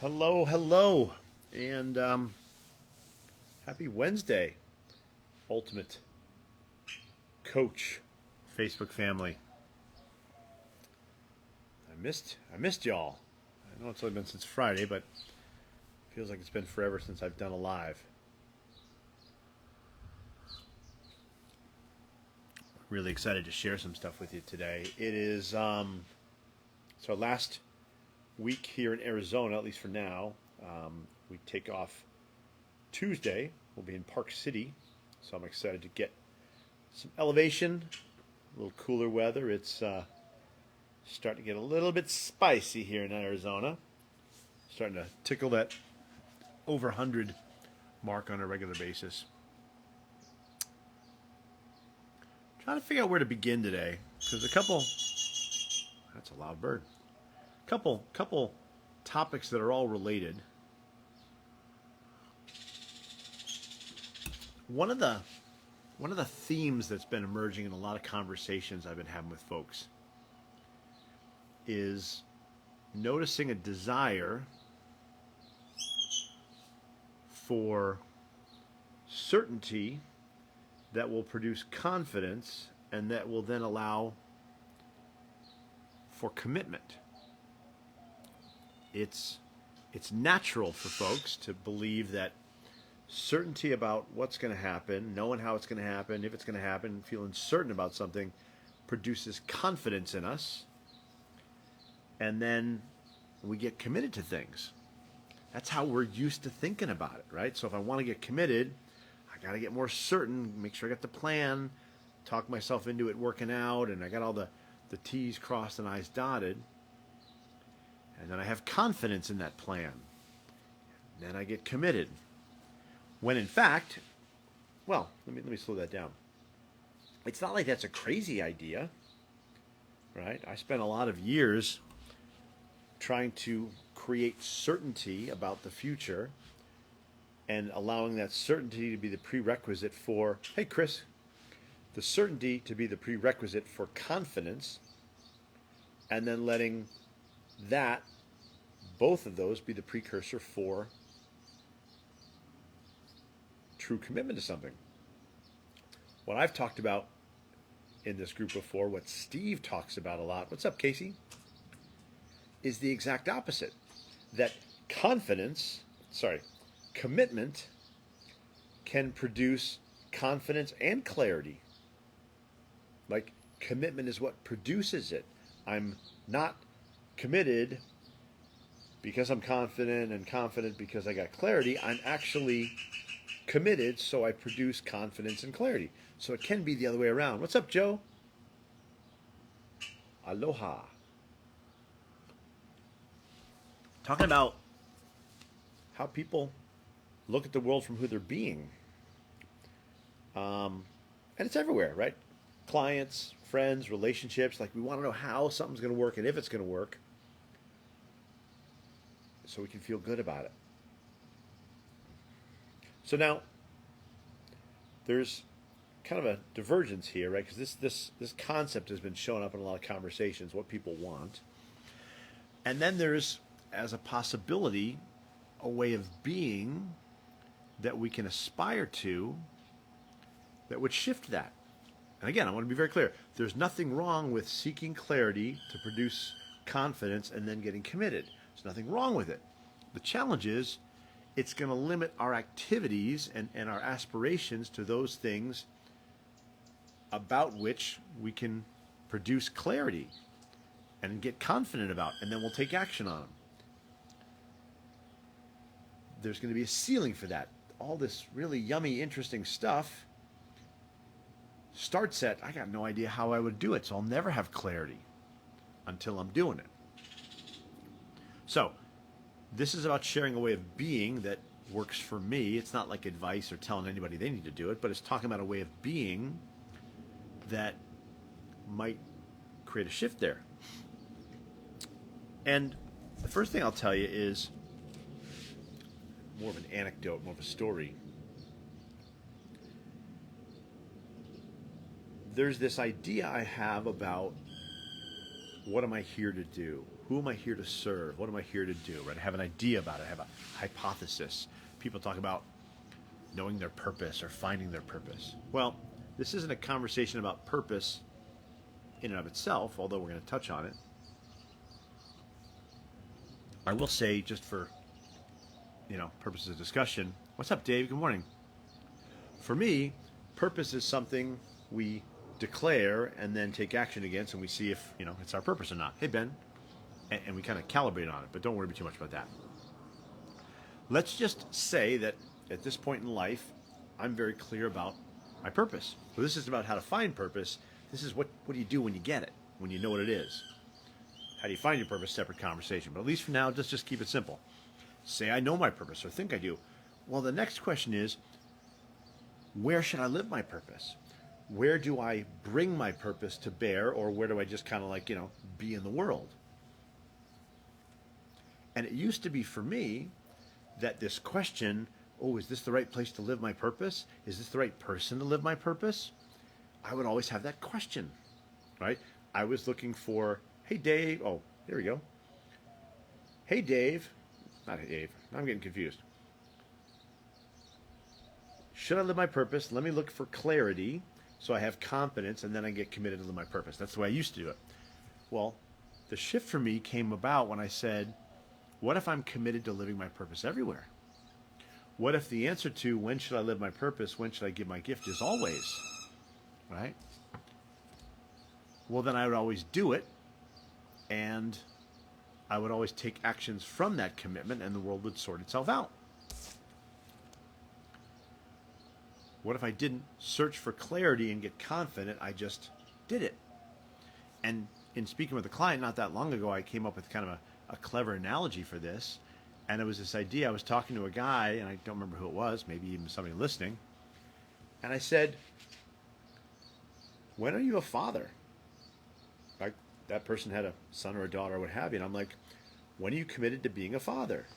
Hello, hello, and happy Wednesday, Ultimate Coach Facebook family. I missed y'all. I know it's only been since Friday, but it feels like it's been forever since I've done a live. Really excited to share some stuff with you today. It is so last week here in Arizona, at least for now. We take off Tuesday. We'll be in Park City, so I'm excited to get some elevation, a little cooler weather. It's starting to get a little bit spicy here in Arizona. Starting to tickle that over 100 mark on a regular basis. Trying to figure out where to begin today, because that's a loud bird. Couple topics that are all related. One of the themes that's been emerging in a lot of conversations I've been having with folks is noticing a desire for certainty that will produce confidence and that will then allow for commitment. It's natural for folks to believe that certainty about what's going to happen, knowing how it's going to happen, if it's going to happen, feeling certain about something produces confidence in us, and then we get committed to things. That's how we're used to thinking about it, right? So if I want to get committed, I got to get more certain, make sure I got the plan, talk myself into it working out, and I got all the T's crossed and I's dotted. And then I have confidence in that plan. Then I get committed. When in fact, well, let me slow that down. It's not like that's a crazy idea, right? I spent a lot of years trying to create certainty about the future and allowing that certainty to be the prerequisite for, hey Chris, the certainty to be the prerequisite for confidence, and then letting both of those be the precursor for true commitment to something. What I've talked about in this group before, what Steve talks about a lot, what's up Casey, is the exact opposite. That commitment can produce confidence and clarity. Like, commitment is what produces it. I'm not committed because I'm confident, and confident because I got clarity. I'm actually committed, so I produce confidence and clarity. So it can be the other way around. What's up, Joe? Aloha. Talking about how people look at the world from who they're being. And it's everywhere, right? Clients, friends, relationships. Like, we want to know how something's going to work and if it's going to work, so we can feel good about it. So now, there's kind of a divergence here, right? Because this concept has been showing up in a lot of conversations, what people want. And then there's, as a possibility, a way of being that we can aspire to that would shift that. And again, I want to be very clear. There's nothing wrong with seeking clarity to produce confidence and then getting committed. There's nothing wrong with it. The challenge is it's going to limit our activities and our aspirations to those things about which we can produce clarity and get confident about, and then we'll take action on them. There's going to be a ceiling for that. All this really yummy, interesting stuff starts at, I got no idea how I would do it, so I'll never have clarity until I'm doing it. So, this is about sharing a way of being that works for me. It's not like advice or telling anybody they need to do it, but it's talking about a way of being that might create a shift there. And the first thing I'll tell you is more of an anecdote, more of a story. There's this idea I have about what am I here to do? Who am I here to serve? What am I here to do? Right? I have an idea about it. I have a hypothesis. People talk about knowing their purpose or finding their purpose. Well, this isn't a conversation about purpose in and of itself, although we're going to touch on it. I will say, just for purposes of discussion, what's up, Dave? Good morning. For me, purpose is something we declare and then take action against, and we see if it's our purpose or not. Hey, Ben, and we kind of calibrate on it, but don't worry too much about that. Let's just say that at this point in life, I'm very clear about my purpose. So this isn't about how to find purpose. This is what do you do when you get it, when you know what it is. How do you find your purpose? Separate conversation. But at least for now, let's just keep it simple. Say I know my purpose or think I do. Well, the next question is, where should I live my purpose? Where do I bring my purpose to bear, or where do I just kind of be in the world? And it used to be for me that this question, is this the right place to live my purpose? Is this the right person to live my purpose? I would always have that question, right? I was looking for, hey, Dave. Oh, there we go. Hey, Dave. Not Dave. I'm getting confused. Should I live my purpose? Let me look for clarity so I have confidence, and then I get committed to live my purpose. That's the way I used to do it. Well, the shift for me came about when I said, what if I'm committed to living my purpose everywhere? What if the answer to when should I live my purpose, when should I give my gift is always, right? Well, then I would always do it, and I would always take actions from that commitment, and the world would sort itself out. What if I didn't search for clarity and get confident, I just did it? And in speaking with a client not that long ago, I came up with kind of a clever analogy for this. And it was this idea. I was talking to a guy, and I don't remember who it was, maybe even somebody listening. And I said, when are you a father? Like, that person had a son or a daughter or what have you. And I'm like, when are you committed to being a father?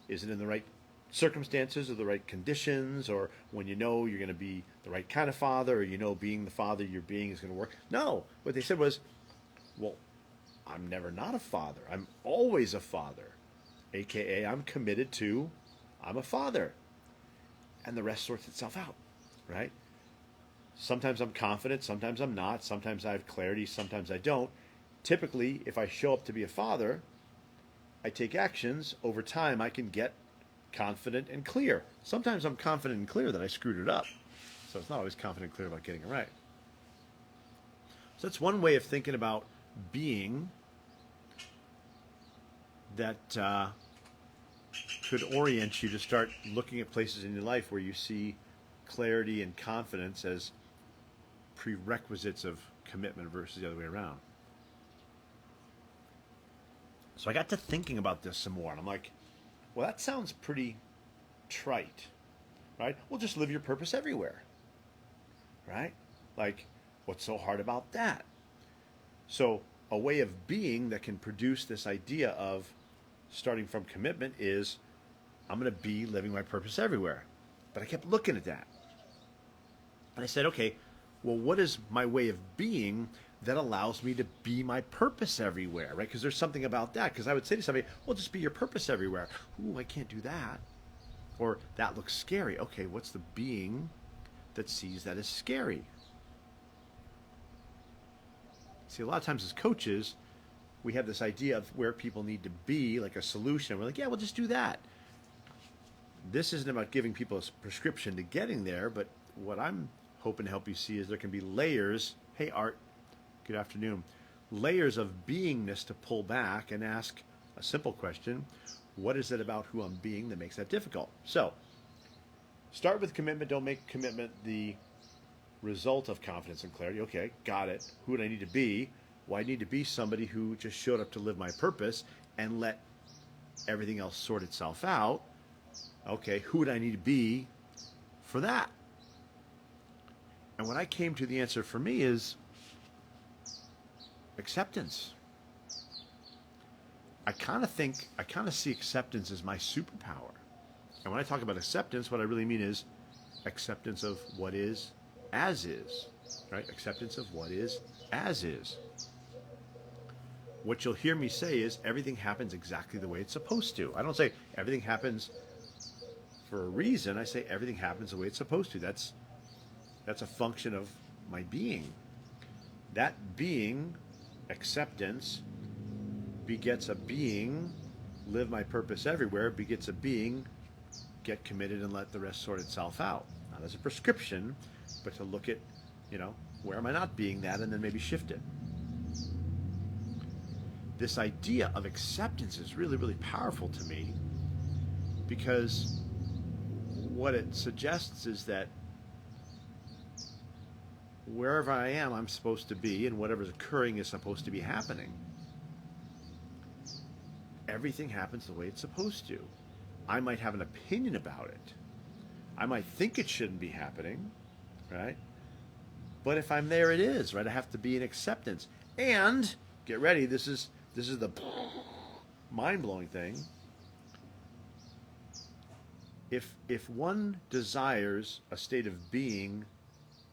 Is it in the right circumstances or the right conditions, or when you're going to be the right kind of father, or being the father you're being is going to work? No. What they said was, well, I'm never not a father. I'm always a father. AKA, I'm committed to, I'm a father. And the rest sorts itself out, right? Sometimes I'm confident, sometimes I'm not, sometimes I have clarity, sometimes I don't. Typically, if I show up to be a father, I take actions. Over time, I can get confident and clear. Sometimes I'm confident and clear that I screwed it up. So it's not always confident and clear about getting it right. So that's one way of thinking about being that could orient you to start looking at places in your life where you see clarity and confidence as prerequisites of commitment versus the other way around. So I got to thinking about this some more, and I'm like, well, that sounds pretty trite, right? Well, just live your purpose everywhere, right? Like, what's so hard about that? So a way of being that can produce this idea of starting from commitment is, I'm going to be living my purpose everywhere. But I kept looking at that. And I said, okay, well, what is my way of being that allows me to be my purpose everywhere, right? Because there's something about that. Because I would say to somebody, well, just be your purpose everywhere. Ooh, I can't do that. Or that looks scary. Okay, what's the being that sees that as scary? See, a lot of times as coaches, we have this idea of where people need to be, like a solution. We're like, yeah, we'll just do that. This isn't about giving people a prescription to getting there, but what I'm hoping to help you see is there can be layers. Hey, Art, good afternoon. Layers of beingness to pull back and ask a simple question. What is it about who I'm being that makes that difficult? So, start with commitment. Don't make commitment the result of confidence and clarity. Okay, got it. Who would I need to be? Well, I need to be somebody who just showed up to live my purpose and let everything else sort itself out. Okay, who would I need to be for that? And what I came to the answer for me is acceptance. I kind of see acceptance as my superpower. And when I talk about acceptance, what I really mean is acceptance of what is as is, right? Acceptance of what is as is. what you'll hear me say is everything happens exactly the way it's supposed to. I don't say everything happens for a reason. I say everything happens the way it's supposed to. That's a function of my being. That being, acceptance, begets a being, live my purpose everywhere, begets a being, get committed and let the rest sort itself out. Not as a prescription, but to look at, where am I not being that, and then maybe shift it. This idea of acceptance is really, really powerful to me, because what it suggests is that wherever I am, I'm supposed to be, and whatever's occurring is supposed to be happening. Everything happens the way it's supposed to. I might have an opinion about it. I might think it shouldn't be happening, right? But if I'm there, it is, right? I have to be in acceptance. And get ready, this is the mind-blowing thing. If one desires a state of being,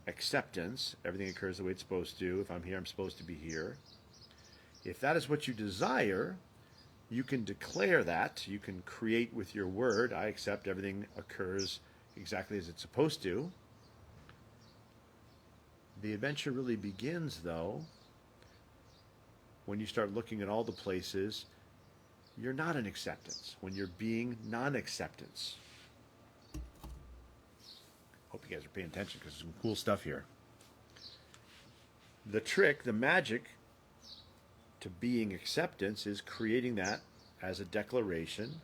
acceptance, everything occurs the way it's supposed to. If I'm here, I'm supposed to be here. If that is what you desire, you can declare that. You can create with your word, I accept everything occurs exactly as it's supposed to. The adventure really begins, though, when you start looking at all the places you're not in acceptance, when you're being non-acceptance. Hope you guys are paying attention, because there's some cool stuff here. The trick, the magic to being acceptance is creating that as a declaration.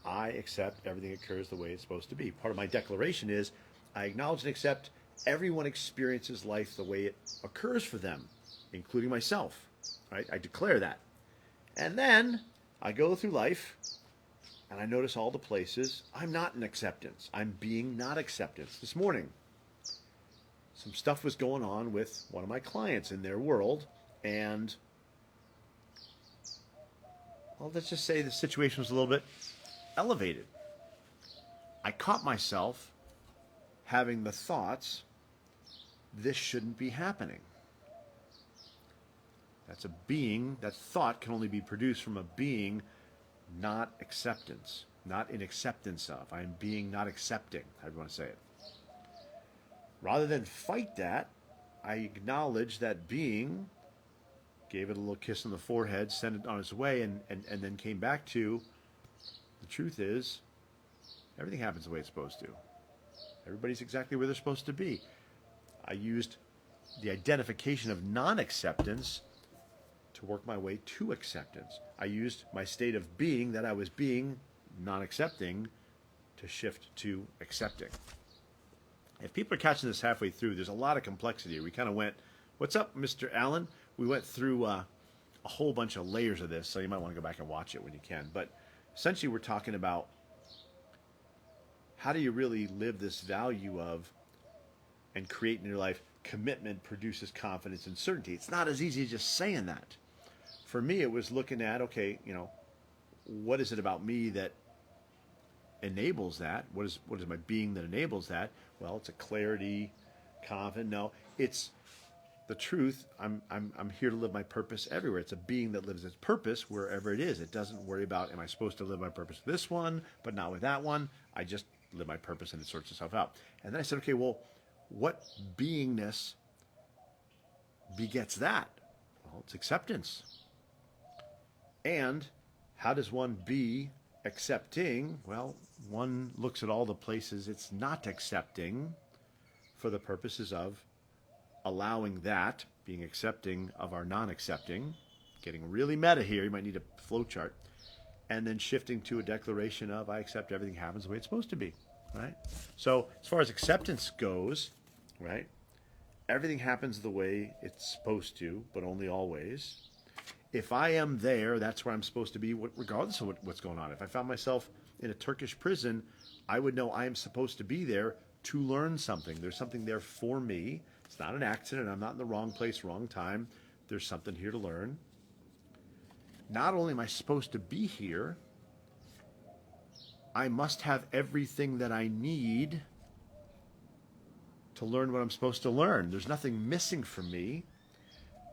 I accept everything occurs the way it's supposed to be. Part of my declaration is I acknowledge and accept everyone experiences life the way it occurs for them, including myself. Right? I declare that. And then I go through life and I notice all the places I'm not in acceptance. I'm being not acceptance. This morning, some stuff was going on with one of my clients in their world, and well, let's just say the situation was a little bit elevated. I caught myself having the thoughts, this shouldn't be happening. That's a being, that thought can only be produced from a being not acceptance, not in acceptance of. I am being not accepting, how do you want to say it? Rather than fight that, I acknowledge that being, gave it a little kiss on the forehead, sent it on its way, and then came back to, the truth is, everything happens the way it's supposed to. Everybody's exactly where they're supposed to be. I used the identification of non-acceptance to work my way to acceptance. I used my state of being, that I was being non-accepting, to shift to accepting. If people are catching this halfway through, there's a lot of complexity. We kind of went, what's up, Mr. Allen? We went through a whole bunch of layers of this, so you might want to go back and watch it when you can. But essentially we're talking about how do you really live this value of and create in your life, commitment produces confidence and certainty. It's not as easy as just saying that. For me, it was looking at, okay, what is it about me that enables that? What is my being that enables that? Well, it's a clarity, confident. No, it's the truth. I'm here to live my purpose everywhere. It's a being that lives its purpose wherever it is. It doesn't worry about, am I supposed to live my purpose with this one, but not with that one? I just live my purpose and it sorts itself out. And then I said, okay, well, what beingness begets that? Well, it's acceptance. And how does one be accepting? Well, one looks at all the places it's not accepting for the purposes of allowing that, being accepting of our non-accepting, getting really meta here, you might need a flow chart, and then shifting to a declaration of, I accept everything happens the way it's supposed to be, right? So as far as acceptance goes, right, everything happens the way it's supposed to, but only always. If I am there, that's where I'm supposed to be, regardless of what's going on. If I found myself in a Turkish prison, I would know I am supposed to be there to learn something. There's something there for me. It's not an accident. I'm not in the wrong place, wrong time. There's something here to learn. Not only am I supposed to be here, I must have everything that I need to learn what I'm supposed to learn. There's nothing missing from me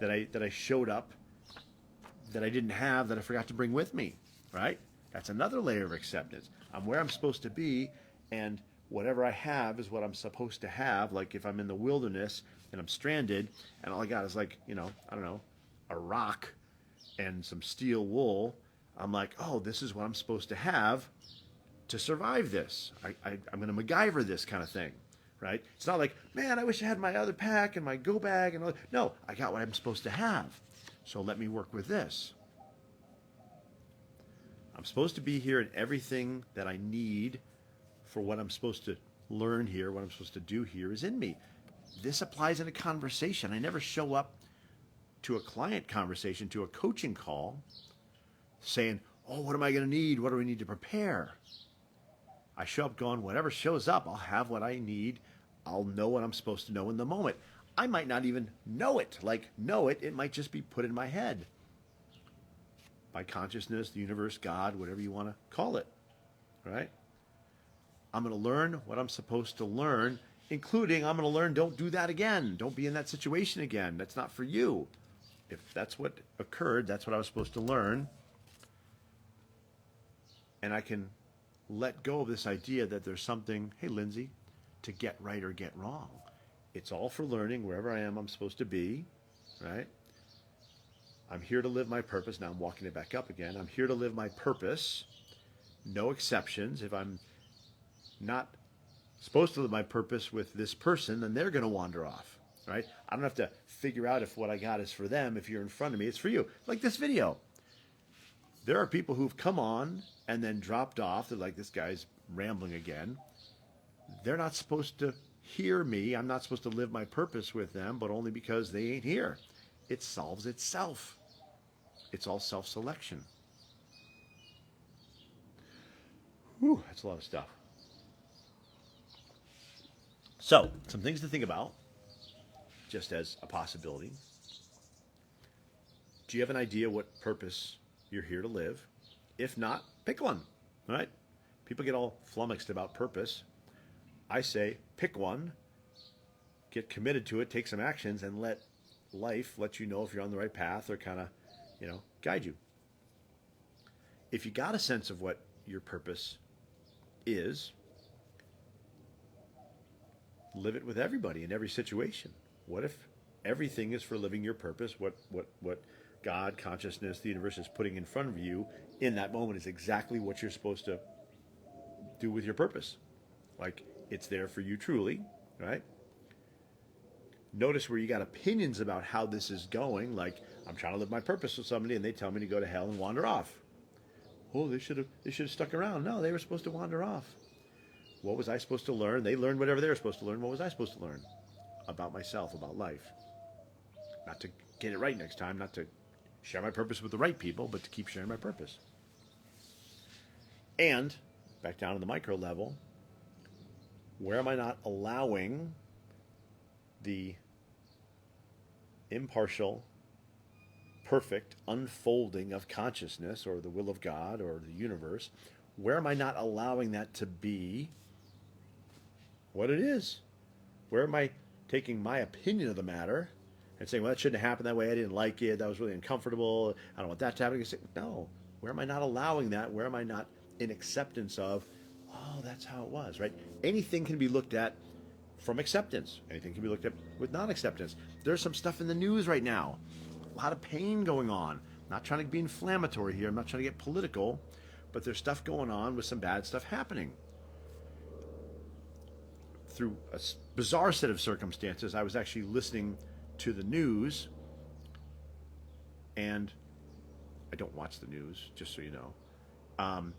that I showed up that I didn't have that I forgot to bring with me, right? That's another layer of acceptance. I'm where I'm supposed to be, and whatever I have is what I'm supposed to have. Like if I'm in the wilderness and I'm stranded and all I got is like, I don't know, a rock and some steel wool, I'm like, oh, this is what I'm supposed to have to survive this. I'm going to MacGyver this kind of thing, right? It's not like, man, I wish I had my other pack and my go bag and all. No, I got what I'm supposed to have. So let me work with this. I'm supposed to be here, and everything that I need for what I'm supposed to learn here, what I'm supposed to do here is in me. This applies in a conversation. I never show up to a client conversation, to a coaching call, saying, oh, what am I going to need? What do I need to prepare? I show up going, whatever shows up, I'll have what I need. I'll know what I'm supposed to know in the moment. I might not even know it. It might just be put in my head by consciousness, the universe, God, whatever you want to call it, right? I'm going to learn what I'm supposed to learn, including I'm going to learn don't do that again. Don't be in that situation again. That's not for you. If that's what occurred, that's what I was supposed to learn. And I can let go of this idea that there's something, hey, Lindsay, to get right or get wrong. It's all for learning. Wherever I am, I'm supposed to be, right? I'm here to live my purpose. Now I'm walking it back up again. I'm here to live my purpose. No exceptions. If I'm not supposed to live my purpose with this person, then they're going to wander off, right? I don't have to figure out if what I got is for them. If you're in front of me, it's for you. Like this video. There are people who've come on and then dropped off. They're like, this guy's rambling again. They're not supposed to hear me. I'm not supposed to live my purpose with them, but only because they ain't here. It solves itself. It's all self-selection. Whew, that's a lot of stuff. So, some things to think about, just as a possibility. Do you have an idea what purpose you're here to live? If not, pick one, right? People get all flummoxed about purpose. I say, pick one, get committed to it, take some actions, and let life let you know if you're on the right path or kind of, guide you. If you got a sense of what your purpose is, live it with everybody in every situation. What if everything is for living your purpose? What God, consciousness, the universe is putting in front of you in that moment is exactly what you're supposed to do with your purpose. Like, it's there for you truly, right? Notice where you got opinions about how this is going, like, I'm trying to live my purpose with somebody and they tell me to go to hell and wander off. Oh, they should have stuck around. No, they were supposed to wander off. What was I supposed to learn? They learned whatever they were supposed to learn. What was I supposed to learn? About myself, about life. Not to get it right next time, not to share my purpose with the right people, but to keep sharing my purpose. And, back down to the micro level, where am I not allowing the impartial, perfect unfolding of consciousness or the will of God or the universe? Where am I not allowing that to be what it is? Where am I taking my opinion of the matter and saying, well, that shouldn't have happened that way. I didn't like it. That was really uncomfortable. I don't want that to happen. You say, no. Where am I not allowing that? Where am I not in acceptance of, oh, that's how it was, right? Anything can be looked at from acceptance. Anything can be looked at with non-acceptance. There's some stuff in the news right now. A lot of pain going on. I'm not trying to be inflammatory here. I'm not trying to get political. But there's stuff going on with some bad stuff happening. Through a bizarre set of circumstances, I was actually listening to the news, and I don't watch the news, just so you know.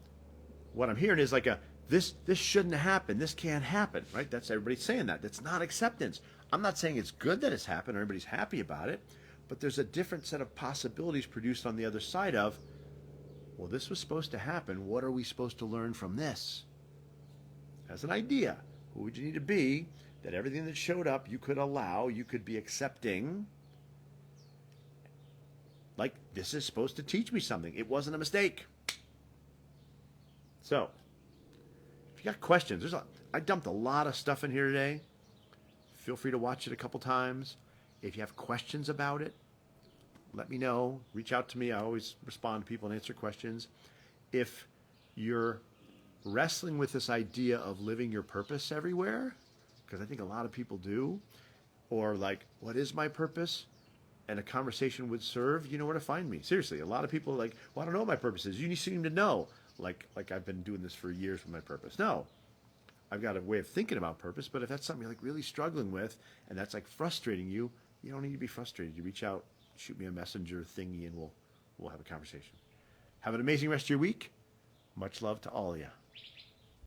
What I'm hearing is like this shouldn't happen, this can't happen, right? That's everybody saying that. That's not acceptance. I'm not saying it's good that it's happened, everybody's happy about it, but there's a different set of possibilities produced on the other side of, well, this was supposed to happen. What are we supposed to learn from this? As an idea, who would you need to be that everything that showed up you could allow, you could be accepting? Like, this is supposed to teach me something. It wasn't a mistake. So, if you got questions, I dumped a lot of stuff in here today. Feel free to watch it a couple times. If you have questions about it, let me know. Reach out to me. I always respond to people and answer questions. If you're wrestling with this idea of living your purpose everywhere, because I think a lot of people do, or like, what is my purpose? And a conversation would serve, you know where to find me. Seriously, a lot of people are like, well, I don't know what my purpose is. You seem to know. Like I've been doing this for years with my purpose. No, I've got a way of thinking about purpose, but if that's something you're like really struggling with and that's like frustrating you, you don't need to be frustrated. You reach out, shoot me a messenger thingy, and we'll have a conversation. Have an amazing rest of your week. Much love to all of you.